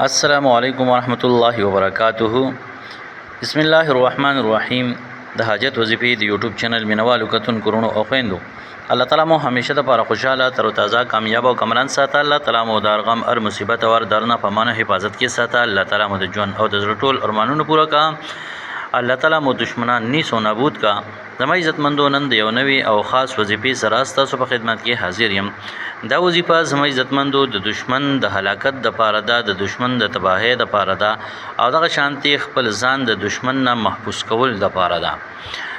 السلام علیکم ورحمۃ اللہ وبرکاتہ. بسم الله الرحمن الرحیم. د حاجت وظیفې د یوټیوب چینل مینوالو کتون کورونو او خويندو الله تعالی مو همیشه د لپاره خوشاله تر تازه کامیاب او کمران ساته. الله تعالی مو د غم هر مصیبت او درنه په مانه حفاظت کې ساته. الله تعالی مو د ژوند او د زړه ټول ارمانونو پوره کا. الله تعالی مو دشمنان نیسو نابود کا. زما عزتمندو نن د یو نوی او خاص وظیفې سره ستاسو په خدمت کې حاضر یم. دا وظیفه زما عزتمندو د دشمن د هلاکت د پاره ده، د دشمن د تباہی د پاره ده او دغه شانتي خپل ځان د دشمن نه محفوظ کول د پاره ده.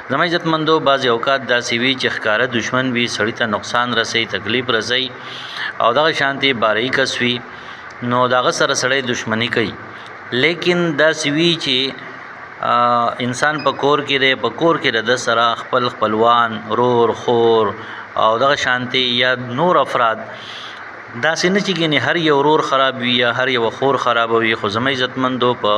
زما عزتمندو بعض اوقات داسې وي چې ښکاره دشمن وي، سړی ته نقصان رسي، تکلیف رسي او دغه شانتي باری کس وي نو دغه سره سړی دشمنی کوي. لیکن داسې وي چې انسان په کور کې دی، په کور کې د سره خپل خپلوان، رور، خور او دغه شانتي یا نور افراد داسې نه چې ګینه هر یو ورور خراب وي یا هر یو خور خراب وي. خو زما عزتمندو په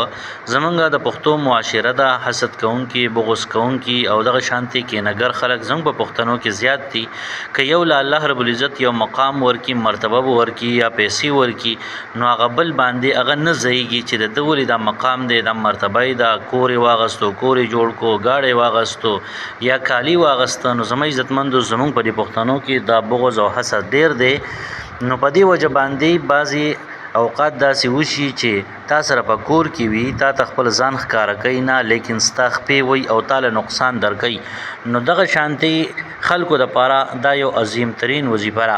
زمونږ د پښتو معاشره ده حسد کوونکي، بغض کوونکي او دغه شانتي کې نګر خلک زموږ په پښتنو کې زیات دي. که یو له الله رب العزت یو مقام ورکی، مرتبه ورکی یا پیسې ورکی نو هغه بل باندې هغه نه ځایږي چې د دوی د مقام دی، د مرتبه دا کورې واغستو، کورې جوړ کو، گاډي واغستو یا کالی واغستو. نو زما عزتمندو زموږ په پښتنو کې دا بغض او حسد ډیر دی. نو په دې وجه باندې بعضی اوقات داسې وشي چې تا سره په کور کې وي، تا ته خپل ځان ښکاره کوي نه، لیکن ستا خپې وي او تاله نقصان درکوي. نو دغه شانتي خلکو دپاره دا یو عظیم ترین وظیفه را.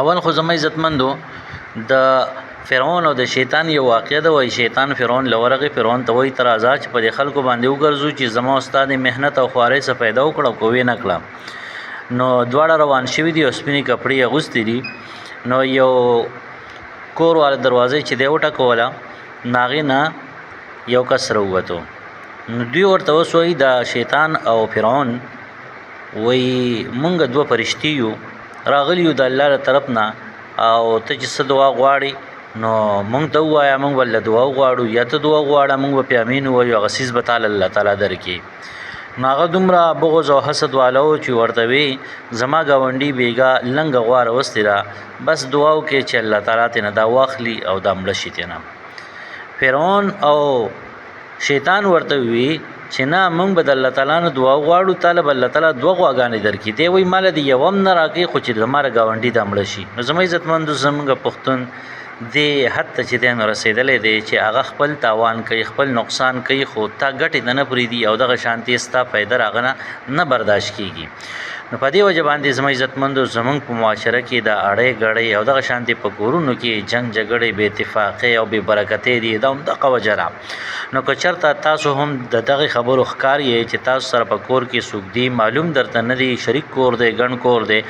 اول خو زما عزتمندو د فرعون او د شیطان یو واقعه ده. وایي شیطان فرعون لورغه، فرعون ته وایي تر ازاد چې په دې خلکو باندې وګرځو چې زما استاد محنت او خوارۍ څه پیدا وکړه کوی نه کړه. نو دواړه روان شوي دي او سپینې کپړې اغوستې دي. نو یو کور والا دروازې چې دی وټکوله ناغې نه یو کس راووتو. نو دوی ورته اوس وایي دا شیطان او فرعون وایي مونږ دوه فرشتي یو راغلي یو د الله له طرف نه او ته چې څه دعا غواړې نو مونږ ته ووایه، مونږ ول دعا غواړو یا ته دعا غواړه، مونږ به پې امین ووایو، هغه څیز به تعالی الله تعالی درکړي. نو هغه دومره بغض او حسد والا و چې ورته وی زما ګاونډي بیګا لنګه غوا راوستې ده، بس دعا وکړې چې الله تعالی تېنه دا واخلي او دا مړه شي تېنه. فرعون او شیطان ورته وی چې نه مونږ به د الله تعالی نه دعا غواړو، تعالی به الله تعالی دوه غواګانې درکړي. دی وایي ماله دې یو هم نه راکړي خو چې زما ګاونډي دا مړه شي. نو زما عزتمندو زموږ پښتون دې حد ته چې دی نو رسېدلی دی چې هغه خپل تاوان کوي، خپل نقصان کوي، خو تا ګټې ته نه پرېږدي او دغه شانتي ستا فایده هغه نه برداشت کېږي. نو په دې وجه باندې زما عزتمندو زمونږ په معاشره کې دا اړې ګړې او دغه شانتي په کورونو کې جنګ جګړې بې اتفاقۍ او بې برکتۍ دي. دا همدغه وجه ده. نو که چېرته تاسو هم د دغې خبرو ښکار یې چې تاسو سره په کور کې څوک دي، معلوم درته نه دی، شریک کور دی، ګڼ کور دی،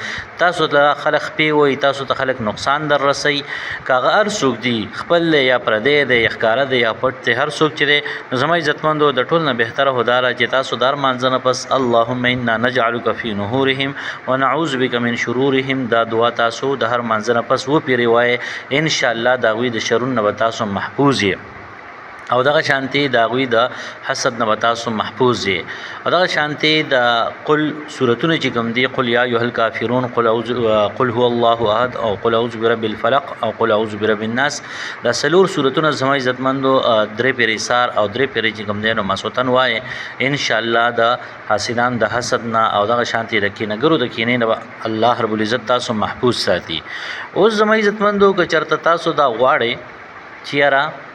تاسو ته خلک خپې وایي، تاسو ته خلک نقصان در رسوي، که هغه هر څوک دي خپل دی یا پردی دی یا ښکاره دی یا پټ دی، هر څوک چې دی نو زما عزتمندو د ټول نه بهتره خو دا چې تاسو دا لمانځه نه پس اللهم انا نجعلک فی نحورهم ونعوذ بک من شرورهم دا دعا تاسو د هر منځ نه پس وپیری وایې، ان شاء الله د هغوی د شرونو نه به تاسو محفوظ یې او دغه شانتي د هغوی د حسد نه به تاسو محفوظ یې. او دغه شانتي د قل صورتونه چې کوم دي، قل یا ایها الکافرون، قل هو الله احد او قل اعوذ برب الفلق او قل اعوذ برب الناس، دا څلور صورتونه زما عزتمندو درې پیرې سار او درې پیرې چې کوم دی نو مسوتن وایې، ان شاء الله د حاسدان د حسد نه او دغه شانتي د کینهګرو د کینې نه الله رب العزت تاسو محفوظ ساتي. اوس زما عزتمندو که چېرته تاسو دا غواړئ چې یاره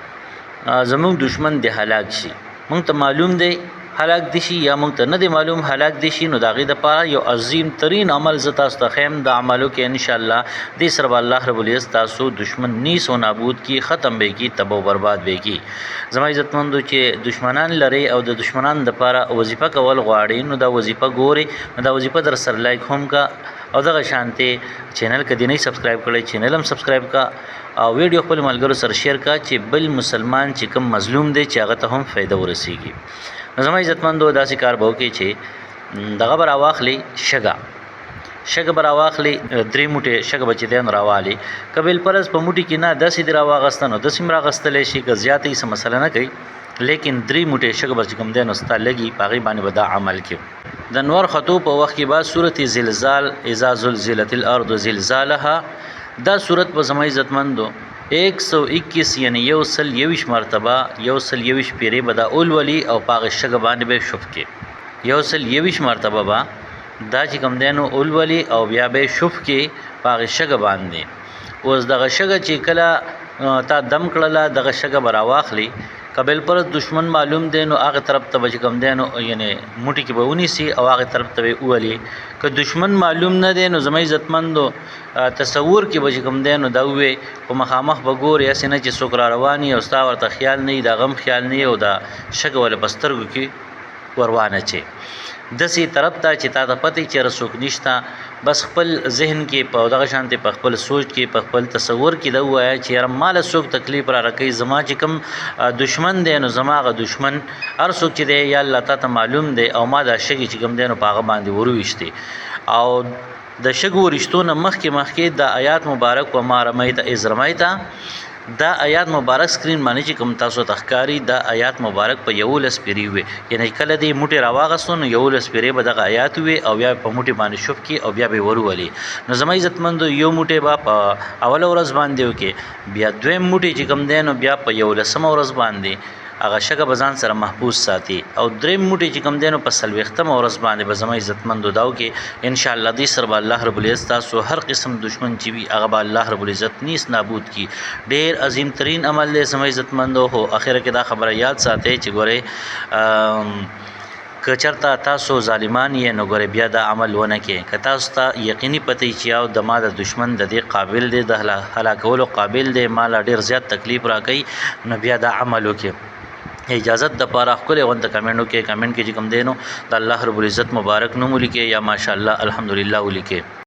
زموږ دشمن دی هلاک شي، مونږ ته معلوم دی هلاک دي شي یا مونږ ته نه دی معلوم هلاک دي شي، نو د هغې دپاره یو عظیم ترین عمل زه تاسو ته ښیم. د عملو کې انشاءالله دې سره به الله رب العزت تاسو دشمن نیس و نابود کی، ختم به کی، تباه و برباد به کی. زما عزتمندو چې دشمنان لري او د دشمنانو دپاره وظیفه کول غواړي نو دا وظیفه ګوري، نو دا وظیفه در سره لایک هم کا او دغه شانتي چینل که دی نه سبسکرایب کړی چینل هم سبسکرایب کا او ویډیو خپل ملګرو سره شیر کا چې بل مسلمان چې کوم مظلوم دی چې هغه ته هم فایده ورسیږي. نو زما عزتمندو داسې کار به وکړي چې دغه به راواخلي شګه به راواخلي، درې موټې شګه به چې دی نو راوالي، که بلپرز په موټي کې نه داسې دې راواغسته نو داسې هم راغستلی شي، که زیاته یې څه مسله نه کوي، لیکن درې موټې شګه به چې کوم دی نو ستا لګي په هغې باندې به دا عمل کوي. د نور خطو په وخت کې بعد صورت زلزال اذا زلزلت الارض زلزالها دا صورت په زما عزتمندو 121 یعنی یو سل یویش مرتبه یو سل یویش پیری به دا اول ولی او پاغ شګه باندې به شف کې یو سل یویش مرتبه با دا چې کوم دینو اول ولی او بیا به شف کې پاغ شګه باندې اوس دغه شګه چې کله تا دم کړله دغه شګه برا واخلی قبل پر دشمن معلوم دی نو هغه طرف ته بچ کم دی نو یعنی موټی کې به ونی سي او هغه طرف ته ولی که دشمن معلوم نه دی نو زمای عزتمندو تصور کې بچ کم دی نو دا وې په مخامخ بګور یا سینه چې څوک را رواني او ستا ورته خیال نه دا غم خیال نه او دا شګ ول پسترګو کې وروانه چي دسي طرف ته چې تا ته پته چې رسوک نشتا بس خپل ذهن کې په دغه شانتي په خپل سوچ کې په خپل تصور کې دا وایي چې یار مال سوک تکلیف را رکې زما چې کوم دشمن دی نو زماغه دشمن هر څوک چې دی یا الله تعالی معلوم دی او ما دا شګي چې کوم دی نو پاغه باندې ورويشتي او د شګو رښتونه مخکې د آیات مبارک و ما رمیت از رمیت دا آیات مبارک سکرین باندې چې کوم تاسو تخکاری دا آیات مبارک په یو لس پیری وي یعنی کله دی موټي راواغسون یو لس پیری به د آیات وي او بیا په موټي باندې شوف کی او بیا به ورولي نو زما عزتمند یو موټي با په اول ورځ باندې وکي بیا دویم موټي چې کوم دین بیا په یو لسم ورځ باندې هغه شګه بزان سره محفوظ ساتي او دریم موټي چې کوم دینو په سلوختم ورځ باندې به زما عزتمند داو کې ان شاء الله دې سر به الله رب العزت تاسو هر قسم دشمن چې وي هغه به الله رب العزت نیس نابود کی ډیر عظیم ترین عمل دې زما عزتمند هو اخر کې دا خبره یاد ساتي چې ګوره کچرتا تاسو ظالمان یې نو ګوره بیا دا عمل ونه کې که تاسو ته یقیني پته چې او د ما د دشمن د دې قابل دی د هلاکولو قابل دی مال ډیر زیات تکلیف راکړي نو بیا دا عمل وکړي اجازت د پاره خپل غونډه کمنټو کې کمنټ کې چې کوم دینو د الله رب العزت مبارک نوم ولیکي یا ماشاءالله الحمدلله ولیکي